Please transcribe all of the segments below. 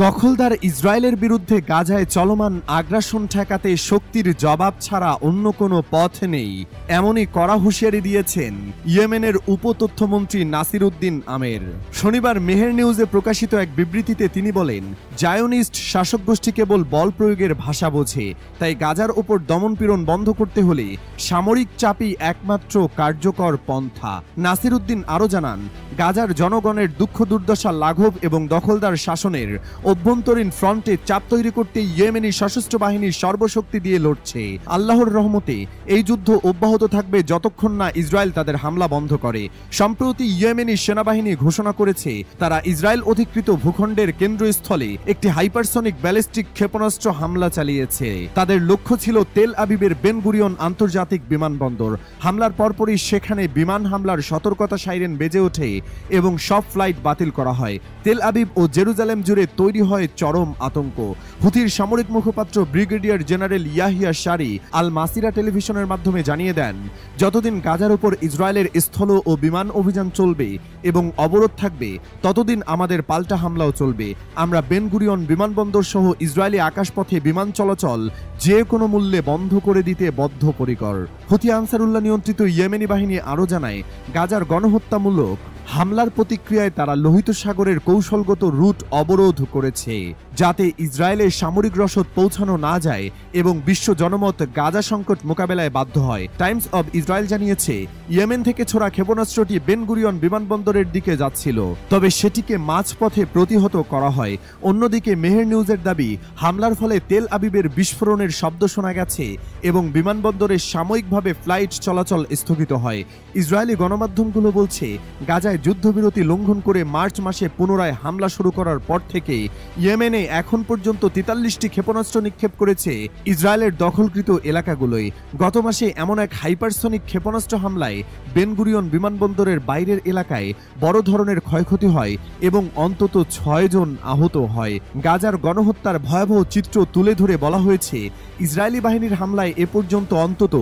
দখলদার ইসরায়েলের বিরুদ্ধে গাজায় চলমান আগ্রাসন ঠেকাতে শক্তির জবাব ছাড়া অন্য কোনো পথ নেই, এমনই কড়া হুঁশিয়ারি দিয়েছেন ইয়েমেনের উপতথ্যমন্ত্রী নাসির উদ্দিন আমের। শনিবার মেহের নিউজে প্রকাশিত এক বিবৃতিতে তিনি বলেন, জায়োনিস্ট শাসক গোষ্ঠী কেবল বল প্রয়োগের ভাষা বোঝে, তাই গাজার ওপর দমনপীড়ন বন্ধ করতে হলে সামরিক চাপই একমাত্র কার্যকর পন্থা। নাসির উদ্দিন আরও জানান, গাজার জনগণের দুঃখ দুর্দশা লাঘব এবং দখলদার শাসনের অভ্যন্তরীণ ফ্রন্টে চাপ তৈরি করতে ইয়েমেনি সশস্ত্র বাহিনী সর্বশক্তি দিয়ে লড়ছে। আল্লাহর রহমতে এই যুদ্ধ অব্যাহত থাকবে যতক্ষণ না ইসরায়েল তাদের হামলা বন্ধ করে। সম্প্রতি ইয়েমেনি সেনাবাহিনী ঘোষণা করেছে তারা ইসরায়েল অধিকৃত ভূখণ্ডের কেন্দ্রস্থলে একটি হাইপারসনিক ব্যালিস্টিক ক্ষেপণাস্ত্র হামলা চালিয়েছে। তাদের লক্ষ্য ছিল তেল আবিবের বেন গুরিয়ন আন্তর্জাতিক বিমানবন্দর। হামলার পরপরই সেখানে বিমান হামলার সতর্কতা সাইরেন বেজে ওঠে এবং সব ফ্লাইট বাতিল করা হয়। তেল আবিব ও জেরুজালেম জুড়ে তৈরি হয় চরম আতঙ্ক। হুথির সামরিক মুখপাত্র ব্রিগেডিয়ার জেনারেল ইয়াহিয়া শারি আল মাসিরা টেলিভিশনের মাধ্যমে জানিয়ে দেন, যতদিন গাজার উপর ইসরায়েলের স্থল ও বিমান অভিযান চলবে এবং অবরোধ থাকবে, ততদিন আমাদের পাল্টা হামলাও চলবে। আমরা বেন গুরিয়ন বিমানবন্দর সহ ইসরায়েলি আকাশপথে বিমান চলাচল যে কোনো মূল্যে বন্ধ করে দিতে বদ্ধপরিকর। হুথি আনসারুল্লাহ নিয়ন্ত্রিত ইয়েমেনি বাহিনী আরও জানায়, গাজার গণহত্যামূলক হামলার প্রতিক্রিয়ায় তারা লোহিত সাগরের কৌশলগত রুট অবরোধ করেছে, যাতে ইসরায়েলের সামরিক রসদ পৌঁছানো না যায় এবং বিশ্ব জনমত গাজা সংকট মোকাবেলায় বাধ্য হয়। টাইমস অব ইসরায়েল জানিয়েছে, ইয়েমেন থেকে ছোড়া ক্ষেপণাস্ত্রটি বেন গুরিয়ন বিমানবন্দরের দিকে যাচ্ছিল, তবে সেটিকে মাঝপথে প্রতিহত করা হয়। অন্যদিকে মেহের নিউজের দাবি, হামলার ফলে তেল আবিবের বিস্ফোরণের শব্দ শোনা গেছে এবং বিমানবন্দরে সাময়িকভাবে ফ্লাইট চলাচল স্থগিত হয়। ইসরায়েলি গণমাধ্যমগুলো বলছে, গাজায় যুদ্ধবিরতি লঙ্ঘন করে মার্চ মাসে পুনরায় হামলা শুরু করার পর থেকে ইয়েমেনে এখন পর্যন্ত 43টি ক্ষেপণাস্ত্র নিক্ষেপ করেছে ইসরায়েলের দখলকৃত এলাকাগুলোয়। গত মাসে এমন এক হাইপারসনিক ক্ষেপণাস্ত্র হামলায় বেন গুরিয়ন বিমানবন্দরের বাইরের এলাকায় বড় ধরনের ক্ষয়ক্ষতি হয় এবং অন্তত 6 জন আহত হয়। গাজার গণহত্যার ভয়াবহ চিত্র তুলে ধরে বলা হয়েছে, ইসরায়েলি বাহিনীর হামলায় এ পর্যন্ত অন্তত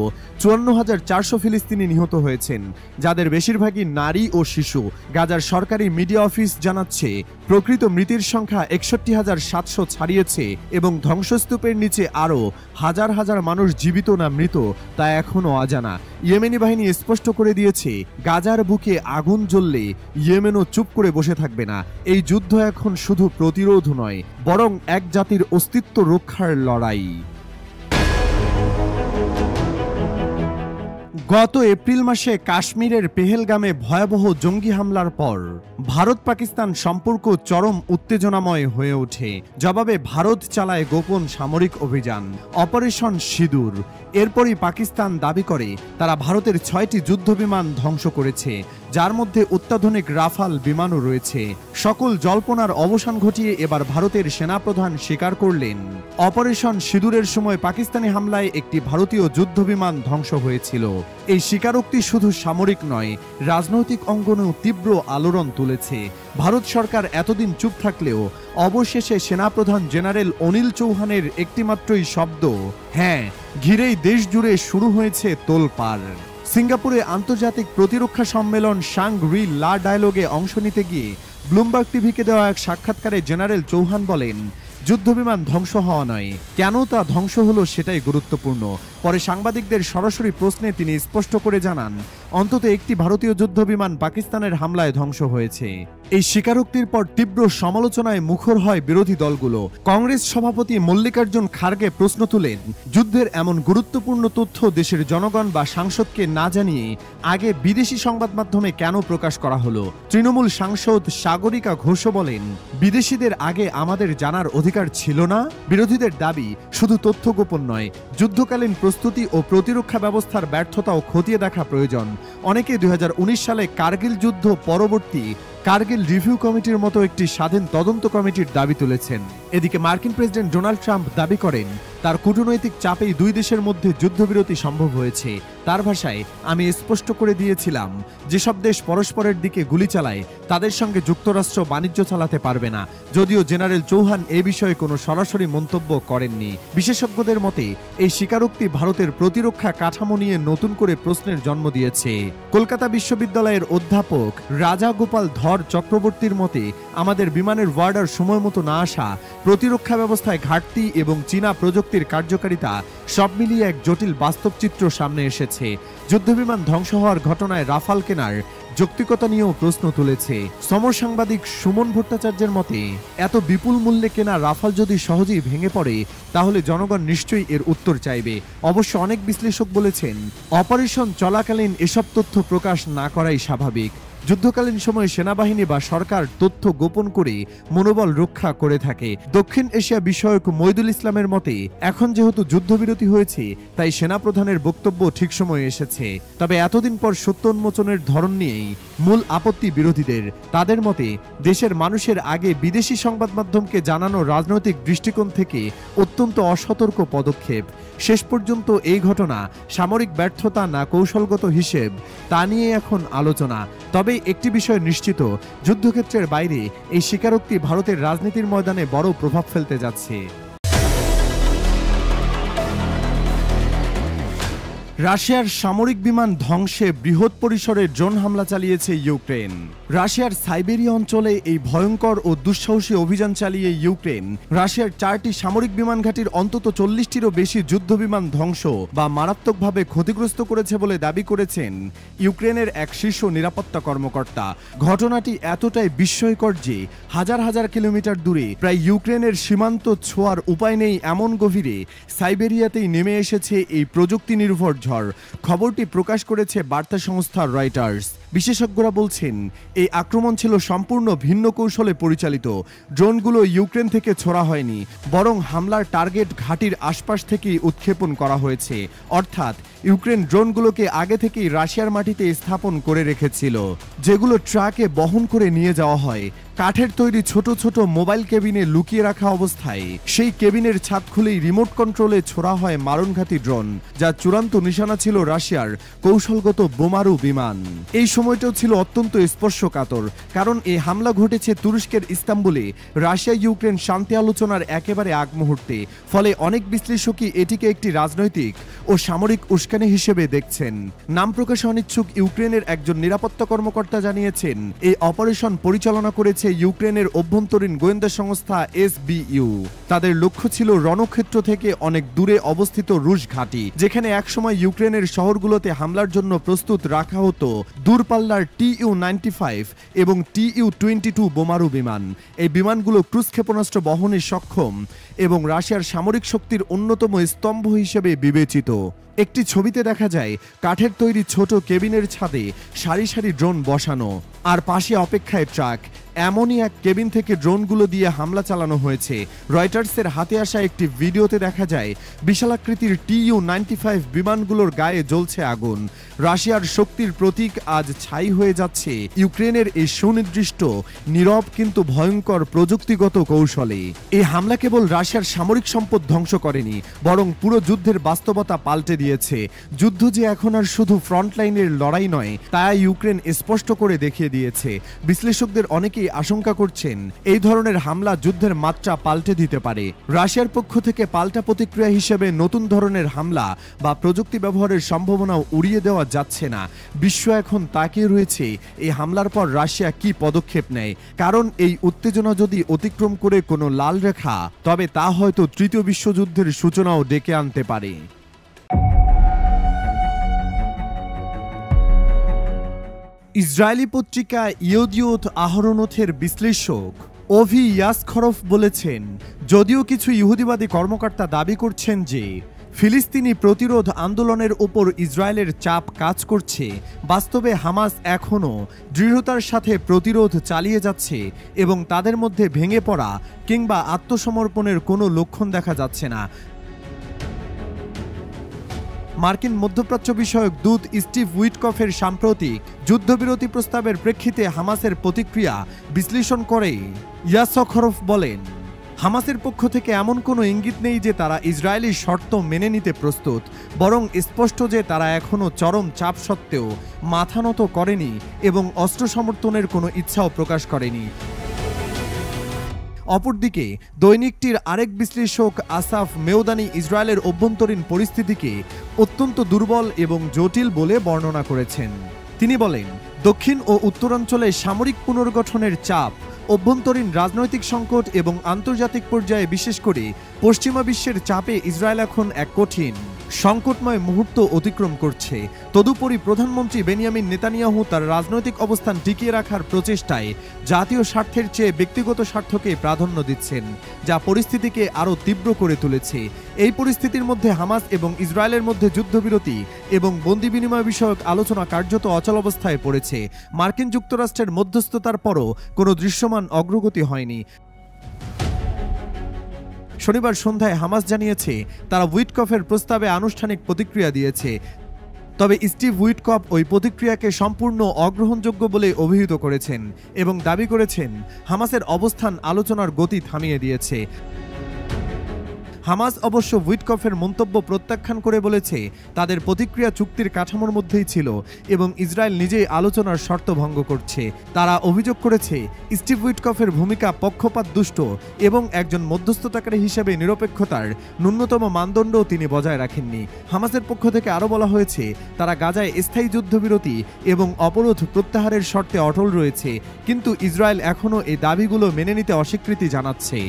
54,400 ফিলিস্তিনি নিহত হয়েছেন, যাদের বেশিরভাগই নারী ও শিশু। গাজার সরকারি মিডিয়া অফিস জানাচ্ছে, প্রকৃত মৃতের সংখ্যা 61,700 ছাড়িয়েছে এবং ধ্বংসস্তূপের নিচে আরও হাজার হাজার মানুষ জীবিত না মৃত তা এখনও অজানা। ইয়েমেনি বাহিনী স্পষ্ট করে দিয়েছে, গাজার বুকে আগুন জ্বললে ইয়েমেনও চুপ করে বসে থাকবে না। এই যুদ্ধ এখন শুধু প্রতিরোধ নয়, বরং এক জাতির অস্তিত্ব রক্ষার লড়াই। গত এপ্রিল মাসে কাশ্মীরের পেহেলগামে ভয়াবহ জঙ্গি হামলার পর ভারত পাকিস্তান সম্পর্ক চরম উত্তেজনাময় হয়ে ওঠে। জবাবে ভারত চালায় গোপন সামরিক অভিযান অপারেশন সিঁদুর। এরপরই পাকিস্তান দাবি করে তারা ভারতের 6টি যুদ্ধবিমান ধ্বংস করেছে, যার মধ্যে অত্যাধুনিক রাফাল বিমানও রয়েছে। সকল জল্পনার অবসান ঘটিয়ে এবার ভারতের সেনাপ্রধান স্বীকার করলেন, অপারেশন সিঁদুরের সময় পাকিস্তানি হামলায় একটি ভারতীয় যুদ্ধবিমান ধ্বংস হয়েছিল। এই স্বীকারোক্তি শুধু সামরিক নয়, রাজনৈতিক অঙ্গনেও তীব্র আলোড়ন তুলেছে। ভারত সরকার এতদিন চুপ থাকলেও অবশেষে সেনাপ্রধান জেনারেল অনিল চৌহানের একটিমাত্রই শব্দ হ্যাঁ ঘিরেই দেশ জুড়ে শুরু হয়েছে তোলপাড়। সিঙ্গাপুরে আন্তর্জাতিক প্রতিরক্ষা সম্মেলন শাংরি লা ডায়ালগে অংশ নিতে গিয়ে ব্লুমবার্গ টিভিকে দেওয়া এক সাক্ষাৎকারে জেনারেল চৌহান বলেন, যুদ্ধবিমান ধ্বংস হওয়া নয়, কেন তা ধ্বংস হলো সেটাই গুরুত্বপূর্ণ। পরে সাংবাদিকদের সরাসরি প্রশ্নে তিনি স্পষ্ট করে জানান, অন্তত একটি ভারতীয় যুদ্ধবিমান পাকিস্তানের হামলায় ধ্বংস হয়েছে। এই স্বীকারোক্তির পর তীব্র সমালোচনায় মুখর হয় বিরোধী দলগুলো। কংগ্রেস সভাপতি মল্লিকার্জুন খার্গে প্রশ্ন তুলেন, যুদ্ধের এমন গুরুত্বপূর্ণ তথ্য দেশের জনগণ বা সাংসদকে না জানিয়ে আগে বিদেশি সংবাদ মাধ্যমে কেন প্রকাশ করা হলো? তৃণমূল সাংসদ সাগরিকা ঘোষও বলেন, বিদেশিদের আগে আমাদের জানার অধিকার ছিল না। বিরোধীদের দাবি, শুধু তথ্য গোপন নয়, যুদ্ধকালীন প্রস্তুতি ও প্রতিরক্ষা ব্যবস্থার ব্যর্থতাও খতিয়ে দেখা প্রয়োজন। অনেকে 2019 সালে কার্গিল যুদ্ধ পরবর্তী কার্গিল রিভিউ কমিটির মতো একটি স্বাধীন তদন্ত কমিটির দাবি তুলেছেন। এদিকে মার্কিন প্রেসিডেন্ট ডোনাল্ড ট্রাম্প দাবি করেন তার কূটনৈতিক চাপেই দুই দেশের মধ্যে যুদ্ধবিরতি সম্ভব হয়েছে। তার ভাষায়, আমি স্পষ্ট করে দিয়েছিলাম যেসব দেশ পরস্পরের দিকে গুলি চালায় তাদের সঙ্গে যুক্তরাষ্ট্র বাণিজ্য চালাতে পারবে না। যদিও জেনারেল চৌহান এ বিষয়ে কোনো সরাসরি মন্তব্য করেননি। বিশেষজ্ঞদের মতে এই স্বীকারোক্তি ভারতের প্রতিরক্ষা কাঠামো নিয়ে নতুন করে প্রশ্নের জন্ম দিয়েছে। কলকাতা বিশ্ববিদ্যালয়ের অধ্যাপক রাজা গোপাল ধর চক্রবর্তীর মতে, আমাদের বিমানের ওয়ার্ডার সময় মতো না আসা, প্রতিরক্ষা ব্যবস্থায় ঘাটতি এবং চীনা প্রযুক্তির কার্যকারিতা সব মিলিয়ে এক জটিল বাস্তব চিত্র সামনে এসেছে। যুদ্ধবিমান ধ্বংস হওয়ার ঘটনায় রাফাল কেনার যৌক্তিকতা নিয়েও প্রশ্ন তুলেছে। সমর সাংবাদিক সুমন ভট্টাচার্যের মতে, এত বিপুল মূল্যে কেনা রাফাল যদি সহজেই ভেঙে পড়ে তাহলে জনগণ নিশ্চয়ই এর উত্তর চাইবে। অবশ্য অনেক বিশ্লেষক বলেছেন, অপারেশন চলাকালীন এসব তথ্য প্রকাশ না করাই স্বাভাবিক। যুদ্ধকালীন সময়ে সেনাবাহিনী বা সরকার তথ্য গোপন করে মনোবল রক্ষা করে থাকে। দক্ষিণ এশিয়া বিষয়ক মইদুল ইসলামের মতে, এখন যেহেতু যুদ্ধবিরতি হয়েছে তাই সেনাপ্রধানের বক্তব্য ঠিক সময়ে এসেছে। তবে এতদিন পর সত্য উন্মোচনের ধরন নিয়েই মূল আপত্তি বিরোধীদের। তাদের মতে, দেশের মানুষের আগে বিদেশি সংবাদ মাধ্যমকে জানানো রাজনৈতিক দৃষ্টিকোণ থেকে অত্যন্ত অসতর্ক পদক্ষেপ। শেষ পর্যন্ত এই ঘটনা সামরিক ব্যর্থতা না কৌশলগত হিসেব, তা নিয়ে এখন আলোচনা। তবে একটি বিষয় নিশ্চিত, যুদ্ধক্ষেত্রের বাইরে এই স্বীকারোক্তি ভারতের রাজনীতির ময়দানে বড় প্রভাব ফেলতে যাচ্ছে। রাশিয়ার সামরিক বিমান ধ্বংসে বৃহৎ পরিসরে ড্রোন হামলা চালিয়েছে ইউক্রেন। রাশিয়ার সাইবেরিয়া অঞ্চলে এই ভয়ঙ্কর ও দুঃসাহসী অভিযান চালিয়ে ইউক্রেন রাশিয়ার 4টি সামরিক বিমান ঘাঁটির অন্তত 40টিরও বেশি যুদ্ধবিমান ধ্বংস বা মারাত্মকভাবে ক্ষতিগ্রস্ত করেছে বলে দাবি করেছেন ইউক্রেনের এক শীর্ষ নিরাপত্তা কর্মকর্তা। ঘটনাটি এতটাই বিস্ময়কর যে হাজার হাজার কিলোমিটার দূরে প্রায় ইউক্রেনের সীমান্ত ছোঁয়ার উপায় নেই এমন গভীরে সাইবেরিয়াতেই নেমে এসেছে এই প্রযুক্তি নির্ভর ঝড়। খবরটি প্রকাশ করেছে বার্তা সংস্থা রয়টার্স। বিশেষজ্ঞরা বলছেন, এই আক্রমণ ছিল সম্পূর্ণ ভিন্ন কৌশলে পরিচালিত। ড্রোনগুলো ইউক্রেন থেকে ছোড়া হয়নি, বরং হামলার টার্গেট ঘাঁটির আশপাশ থেকেই উৎক্ষেপণ করা হয়েছে। অর্থাৎ ইউক্রেন ড্রোনগুলোকে আগে থেকেই রাশিয়ার মাটিতে স্থাপন করে রেখেছিল, যেগুলো ট্রাকে বহন করে নিয়ে যাওয়া হয়। কাঠের তৈরি ছোট ছোট মোবাইল কেবিনে লুকিয়ে রাখা অবস্থায় সেই কেবিনের ছাদ খুলেই রিমোট কন্ট্রোলে ছোড়া হয় মারণঘাতী ড্রোন, যা চূড়ান্ত নিশানা ছিল রাশিয়ার কৌশলগত বোমারু বিমান। এই সময়টাও ছিল অত্যন্ত স্পর্শকাতর, কারণ এই হামলা ঘটেছে তুরস্কের ইস্তাম্বুলে রাশিয়া ইউক্রেন শান্তি আলোচনার একেবারে আগ মুহূর্তে। ফলে অনেক বিশ্লেষকই এটিকে একটি রাজনৈতিক ও সামরিক উস্কানি হিসেবে দেখছেন। নাম প্রকাশে অনিচ্ছুক ইউক্রেনের একজন নিরাপত্তা কর্মকর্তা জানিয়েছেন, এই অপারেশন পরিচালনা করেছে ইউক্রেনের অভ্যন্তরীণ গোয়েন্দা সংস্থা SBU। তাদের লক্ষ্য ছিল রণক্ষেত্র থেকে অনেক দূরে অবস্থিত রুশ ঘাঁটি, যেখানে একসময় ইউক্রেনের শহরগুলোতে হামলার জন্য প্রস্তুত রাখা হতো দূরপাল্লার Tu-95 এবং Tu-22 বোমারু বিমান। এই বিমানগুলো ক্রুজ ক্ষেপণাস্ত্র বহনে সক্ষম এবং রাশিয়ার সামরিক শক্তির অন্যতম স্তম্ভ হিসেবে বিবেচিত। একটি ছবিতে দেখা যায় কাঠের তৈরি ছোট কেবিনের ছাদে সারি সারি ড্রোন বসানো, আর পাশে অপেক্ষায় ট্রাক। এমনই এক কেবিন থেকে ড্রোনগুলো দিয়ে হামলা চালানো হয়েছে। রয়টার্সের হাতে আসা একটি ভিডিওতে দেখা যায় বিশালাকৃতির Tu-95 বিমানগুলোর গায়ে জ্বলছে আগুন। রাশিয়ার শক্তির প্রতীক আজ ছাই হয়ে যাচ্ছে ইউক্রেনের এই সুনির্দিষ্ট, নীরব কিন্তু ভয়ঙ্কর প্রযুক্তিগত কৌশলে। এই হামলা কেবল রাশিয়ার সামরিক সম্পদ ধ্বংস করেনি, বরং পুরো যুদ্ধের বাস্তবতা পাল্টে দিয়েছে। যুদ্ধ যে এখন আর শুধু ফ্রন্টলাইনের লড়াই নয়, তা ইউক্রেন স্পষ্ট করে দেখিয়ে দিয়েছে। বিশ্লেষকদের অনেকেই আশঙ্কা করছেন, এই ধরনের হামলা যুদ্ধের মাত্রা পাল্টে দিতে পারে। রাশিয়ার পক্ষ থেকে পাল্টা প্রতিক্রিয়া হিসেবে নতুন ধরনের হামলা বা প্রযুক্তি ব্যবহারের সম্ভাবনাও উড়িয়ে দেওয়া যাচ্ছে না। বিশ্ব এখন তাকিয়ে রয়েছে এই হামলার পর রাশিয়া কি পদক্ষেপ নেয়, কারণ এই উত্তেজনা যদি অতিক্রম করে কোনো লাল রেখা, তবে তা হয়তো তৃতীয় বিশ্বযুদ্ধের সূচনাও ডেকে আনতে পারে। ইসরায়েলি পত্রিকা ইয়েদিওত আহরোনোথের বিশ্লেষক ওভি ইয়াসখরফ বলেছেন, যদিও কিছু ইহুদিবাদী কর্মকর্তা দাবি করছেন যে ফিলিস্তিনি প্রতিরোধ আন্দোলনের উপর ইসরায়েলের চাপ কাজ করছে, বাস্তবে হামাস এখনও দৃঢ়তার সাথে প্রতিরোধ চালিয়ে যাচ্ছে এবং তাদের মধ্যে ভেঙে পড়া কিংবা আত্মসমর্পণের কোনো লক্ষণ দেখা যাচ্ছে না। মার্কিন মধ্যপ্রাচ্য বিষয়ক দূত স্টিভ উইটকফের সাম্প্রতিক যুদ্ধবিরতি প্রস্তাবের প্রেক্ষিতে হামাসের প্রতিক্রিয়া বিশ্লেষণ করে ইয়াসখরফ বলেন, হামাসের পক্ষ থেকে এমন কোনো ইঙ্গিত নেই যে তারা ইসরায়েলি শর্ত মেনে নিতে প্রস্তুত, বরং স্পষ্ট যে তারা এখনও চরম চাপ সত্ত্বেও মাথা নত করেনি এবং অস্ত্র সমর্থনের কোনো ইচ্ছাও প্রকাশ করেনি। অপরদিকে দৈনিকটির আরেক বিশ্লেষক আসাফ মেওদানি ইসরায়েলের অভ্যন্তরীণ পরিস্থিতিকে অত্যন্ত দুর্বল এবং জটিল বলে বর্ণনা করেছেন। তিনি বলেন, দক্ষিণ ও উত্তরাঞ্চলে সামরিক পুনর্গঠনের চাপ, অভ্যন্তরীণ রাজনৈতিক সংকট এবং আন্তর্জাতিক পর্যায়ে বিশেষ করে পশ্চিমা বিশ্বের চাপে ইসরায়েল এখন এক কঠিন সংকটময় মুহূর্ত অতিক্রম করছে। তদুপরি প্রধানমন্ত্রী বেনিয়ামিন নেতানিয়াহু তার রাজনৈতিক অবস্থান টিকিয়ে রাখার প্রচেষ্টায় জাতীয় স্বার্থের চেয়ে ব্যক্তিগত স্বার্থকে প্রাধান্য দিচ্ছেন, যা পরিস্থিতিকে আরও তীব্র করে তুলেছে। এই পরিস্থিতির মধ্যে হামাস এবং ইসরায়েলের মধ্যে যুদ্ধবিরতি এবং বন্দি বিনিময় বিষয়ক আলোচনা কার্যত অচলাবস্থায় পড়েছে। মার্কিন যুক্তরাষ্ট্রের মধ্যস্থতার পরও কোনো দৃশ্যমান অগ্রগতি হয়নি। শনিবার সন্ধ্যায় হামাস জানিয়েছে তারা উইটকফের প্রস্তাবে আনুষ্ঠানিক প্রতিক্রিয়া দিয়েছে। তবে স্টিভ উইটকফ ওই প্রতিক্রিয়াকে সম্পূর্ণ অগ্রহণযোগ্য বলে অভিহিত করেছেন এবং দাবি করেছেন হামাসের অবস্থান আলোচনার গতি থামিয়ে দিয়েছে। হামাস অবশ্য উইটকফের মন্তব্য প্রত্যাখ্যান করে বলেছে তাদের প্রতিক্রিয়া চুক্তির কাঠামোর মধ্যেই ছিল এবং ইসরায়েল নিজেই আলোচনার শর্ত ভঙ্গ করছে। তারা অভিযোগ করেছে স্টিভ উইটকফের ভূমিকা পক্ষপাতদুষ্ট এবং একজন মধ্যস্থতাকারী হিসেবে নিরপেক্ষতার ন্যূনতম মানদণ্ডও তিনি বজায় রাখেননি। হামাসের পক্ষ থেকে আরও বলা হয়েছে তারা গাজায় স্থায়ী যুদ্ধবিরতি এবং অবরোধ প্রত্যাহারের শর্তে অটল রয়েছে, কিন্তু ইসরায়েল এখনও এই দাবিগুলো মেনে নিতে অস্বীকৃতি জানাচ্ছে।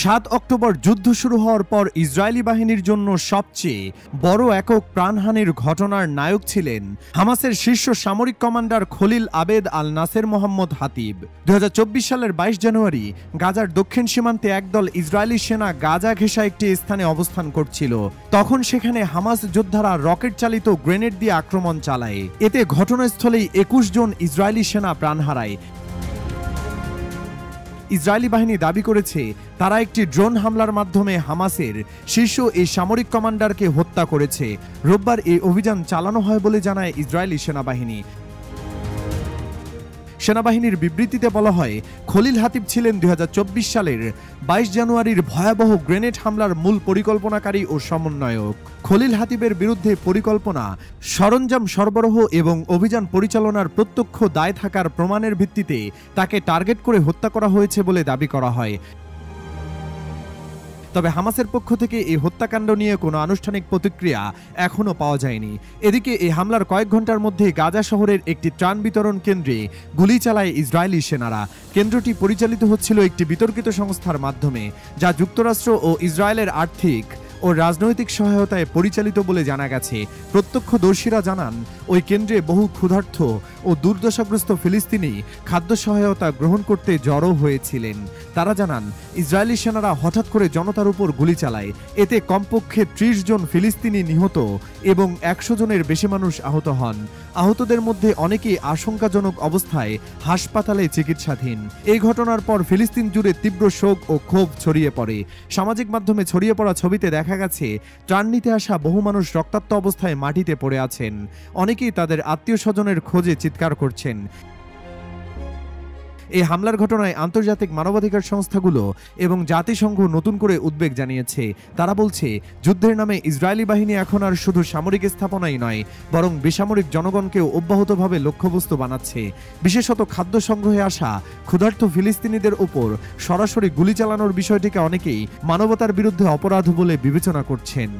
7 অক্টোবর যুদ্ধ শুরু হওয়ার পর ইসরায়েলি বাহিনীর জন্য সবচেয়ে বড় একক প্রাণহানির ঘটনার নায়ক ছিলেন হামাসের শীর্ষ সামরিক কমান্ডার খলিল আবেদ আল নাসের মোহাম্মদ হাতিব। 2024 সালের 22 জানুয়ারি গাজার দক্ষিণ সীমান্তে একদল ইসরায়েলি সেনা গাজা ঘেঁষা একটি স্থানে অবস্থান করছিল। তখন সেখানে হামাস যোদ্ধারা রকেট চালিত গ্রেনেড দিয়ে আক্রমণ চালায়। এতে ঘটনাস্থলেই 21 জন ইসরায়েলি সেনা প্রাণ হারায়। ইসরায়েলি বাহিনী দাবি করেছে তারা একটি ড্রোন হামলার মাধ্যমে হামাসের শীর্ষ এই সামরিক কমান্ডারকে হত্যা করেছে। রোববার এই অভিযান চালানো হয় বলে জানায় ইসরায়েলি সেনাবাহিনী। সেনাবাহিনীর বিবৃতিতে বলা হয়, খলিল হাতিব ছিলেন 2024 সালের 22 জানুয়ারির ভয়াবহ গ্রেনেড হামলার মূল পরিকল্পনাকারী ও সমন্বয়ক। খলিল হাতিবের বিরুদ্ধে পরিকল্পনা, সরঞ্জাম সরবরাহ এবং অভিযান পরিচালনার প্রত্যক্ষ দায় থাকার প্রমাণের ভিত্তিতে তাকে টার্গেট করে হত্যা করা হয়েছে বলে দাবি করা হয়। তবে হামাসের পক্ষ থেকে এই হত্যাকাণ্ড নিয়ে কোনো আনুষ্ঠানিক প্রতিক্রিয়া এখনও পাওয়া যায়নি। এদিকে এই হামলার কয়েক ঘন্টার মধ্যে গাজা শহরের একটি ত্রাণ বিতরণ কেন্দ্রে গুলি চালায় ইসরায়েলি সেনারা। কেন্দ্রটি পরিচালিত হচ্ছিল একটি বিতর্কিত সংস্থার মাধ্যমে, যা যুক্তরাষ্ট্র ও ইসরায়েলের আর্থিক ও রাজনৈতিক সহায়তায় পরিচালিত বলে জানা গেছে। প্রত্যক্ষদর্শীরা জানান ওই কেন্দ্রে বহু ক্ষুধার্ত ও দুর্দশাগ্রস্ত ফিলিস্তিনি খাদ্য সহায়তা গ্রহণ করতে জড়ো হয়েছিলেন। তারা জানান ইসরায়েলি সেনারা হঠাৎ করে জনতার উপর গুলি চালায়। এতে কমপক্ষে 30 জন ফিলিস্তিনি নিহত এবং 100 জনের বেশি মানুষ আহত হন। আহতদের মধ্যে অনেকেই আশঙ্কাজনক অবস্থায় হাসপাতালে চিকিৎসাধীন। এই ঘটনার পর ফিলিস্তিন জুড়ে তীব্র শোক ও ক্ষোভ ছড়িয়ে পড়ে। সামাজিক মাধ্যমে ছড়িয়ে পড়া ছবিতে দেখা গেছে ত্রাণ নিতে আসা বহু মানুষ রক্তাক্ত অবস্থায় মাটিতে পড়ে আছেন। অনেকেই তাদের আত্মীয় স্বজনের খোঁজে চিৎকার করছেন। এই হামলার ঘটনায় আন্তর্জাতিক মানবাধিকার সংস্থাগুলো এবং জাতিসংঘ নতুন করে উদ্বেগ জানিয়েছে। তারা বলছে যুদ্ধের নামে ইসরায়েলি বাহিনী এখন আর শুধু সামরিক স্থাপনাই নয়, বরং বেসামরিক জনগণকেও অব্যাহতভাবে লক্ষ্যবস্তু বানাচ্ছে। বিশেষত খাদ্য সংগ্রহে আসা ক্ষুধার্ত ফিলিস্তিনিদের উপর সরাসরি গুলি চালানোর বিষয়টিকে অনেকেই মানবতার বিরুদ্ধে অপরাধ বলে বিবেচনা করছেন।